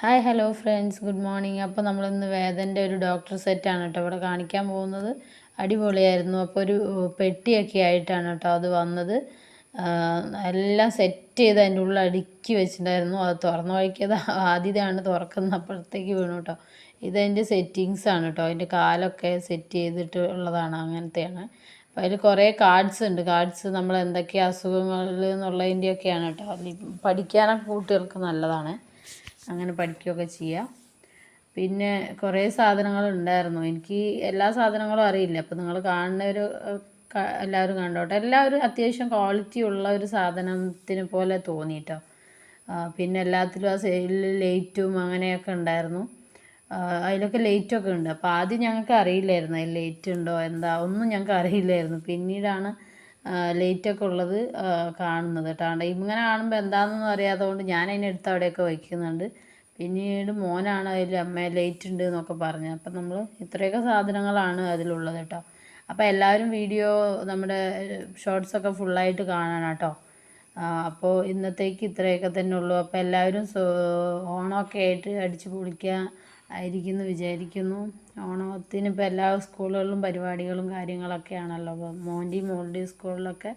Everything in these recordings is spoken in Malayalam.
Hi hello friends good morning. അപ്പോൾ നമ്മളിന്ന് വേദൻ്റെ ഒരു ഡോക്ടർ സെറ്റാണ് കേട്ടോ ഇവിടെ കാണിക്കാൻ പോകുന്നത്. അടിപൊളിയായിരുന്നു. അപ്പോൾ ഒരു പെട്ടിയൊക്കെ ആയിട്ടാണ് കേട്ടോ അത് വന്നത്. എല്ലാം സെറ്റ് ചെയ്ത് അതിൻ്റെ ഉള്ളിൽ അടുക്കി വെച്ചിട്ടുണ്ടായിരുന്നു. അത് തുറന്നു നോക്കിയത് ആദ്യമാണ് തുറക്കുന്നത്, അപ്പോഴത്തേക്ക് വീണു കേട്ടോ. ഇതതിൻ്റെ സെറ്റിങ്സാണ് കേട്ടോ. അതിൻ്റെ കാലൊക്കെ സെറ്റ് ചെയ്തിട്ട് ഉള്ളതാണ്, അങ്ങനത്തെയാണ്. അപ്പോൾ അതിൽ കുറേ കാർഡ്സ് ഉണ്ട്. കാർഡ്സ് നമ്മൾ എന്തൊക്കെ അസുഖങ്ങൾ എന്നുള്ളതിൻ്റെയൊക്കെയാണ് കേട്ടോ. അതിൽ പഠിക്കാനൊക്കെ കുട്ടികൾക്ക് നല്ലതാണ്, അങ്ങനെ പഠിക്കുകയൊക്കെ ചെയ്യാം. പിന്നെ കുറേ സാധനങ്ങളുണ്ടായിരുന്നു. എനിക്ക് എല്ലാ സാധനങ്ങളും അറിയില്ല, അപ്പോൾ നിങ്ങൾ കാണുന്നവർ എല്ലാവരും കണ്ടോട്ടെ. എല്ലാവരും അത്യാവശ്യം ക്വാളിറ്റി ഉള്ള ഒരു സാധനത്തിന് പോലെ തോന്നിയിട്ടോ. പിന്നെ എല്ലാത്തിലും ആ സൈഡിൽ ലൈറ്റും അങ്ങനെയൊക്കെ ഉണ്ടായിരുന്നു. അതിലൊക്കെ ലൈറ്റൊക്കെ ഉണ്ട്. അപ്പോൾ ആദ്യം ഞങ്ങൾക്ക് അറിയില്ലായിരുന്നു അതിൽ ലൈറ്റ് ഉണ്ടോ എന്താ ഒന്നും ഞങ്ങൾക്ക് അറിയില്ലായിരുന്നു. പിന്നീടാണ് ലൈറ്റൊക്കെ ഉള്ളത് കാണുന്നത് കേട്ടോ. ഇങ്ങനെ കാണുമ്പോൾ എന്താണെന്നൊന്നും അറിയാത്തത് കൊണ്ട് ഞാൻ അതിനെടുത്ത് അവിടെയൊക്കെ വയ്ക്കുന്നുണ്ട്. പിന്നീട് മോനാണ് അതിൽ അമ്മ ലൈറ്റ് ഉണ്ട് എന്നൊക്കെ പറഞ്ഞത്. അപ്പം നമ്മൾ ഇത്രയൊക്കെ സാധനങ്ങളാണ് അതിലുള്ളത് കേട്ടോ. അപ്പോൾ എല്ലാവരും വീഡിയോ നമ്മുടെ ഷോർട്സൊക്കെ ഫുള്ളായിട്ട് കാണണം കേട്ടോ. അപ്പോൾ ഇന്നത്തേക്ക് ഇത്രയൊക്കെ തന്നെ ഉള്ളൂ. അപ്പോൾ എല്ലാവരും ഓണമൊക്കെ ആയിട്ട് അടിച്ചു പൊളിക്കുക ആയിരിക്കുന്നു വിചാരിക്കുന്നു. ഓണത്തിന് ഇപ്പോൾ എല്ലാ സ്കൂളുകളിലും പരിപാടികളും കാര്യങ്ങളൊക്കെ ആണല്ലോ. അപ്പോൾ മോളുടെയും സ്കൂളിലൊക്കെ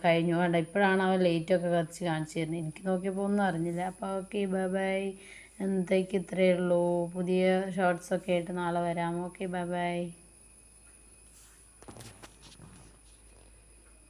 കഴിഞ്ഞു. വേണ്ട ഇപ്പോഴാണ് അവൻ ലൈറ്റൊക്കെ കത്തിച്ച് കാണിച്ചു തരുന്നത്. എനിക്ക് നോക്കിയപ്പോൾ ഒന്നും അറിഞ്ഞില്ല. അപ്പോൾ ഓക്കെ, ബൈ ബൈ. ഇന്നത്തേക്ക് ഇത്രയേ ഉള്ളൂ. പുതിയ ഷോർട്സൊക്കെ ആയിട്ട് നാളെ വരാം. Okay, bye bye.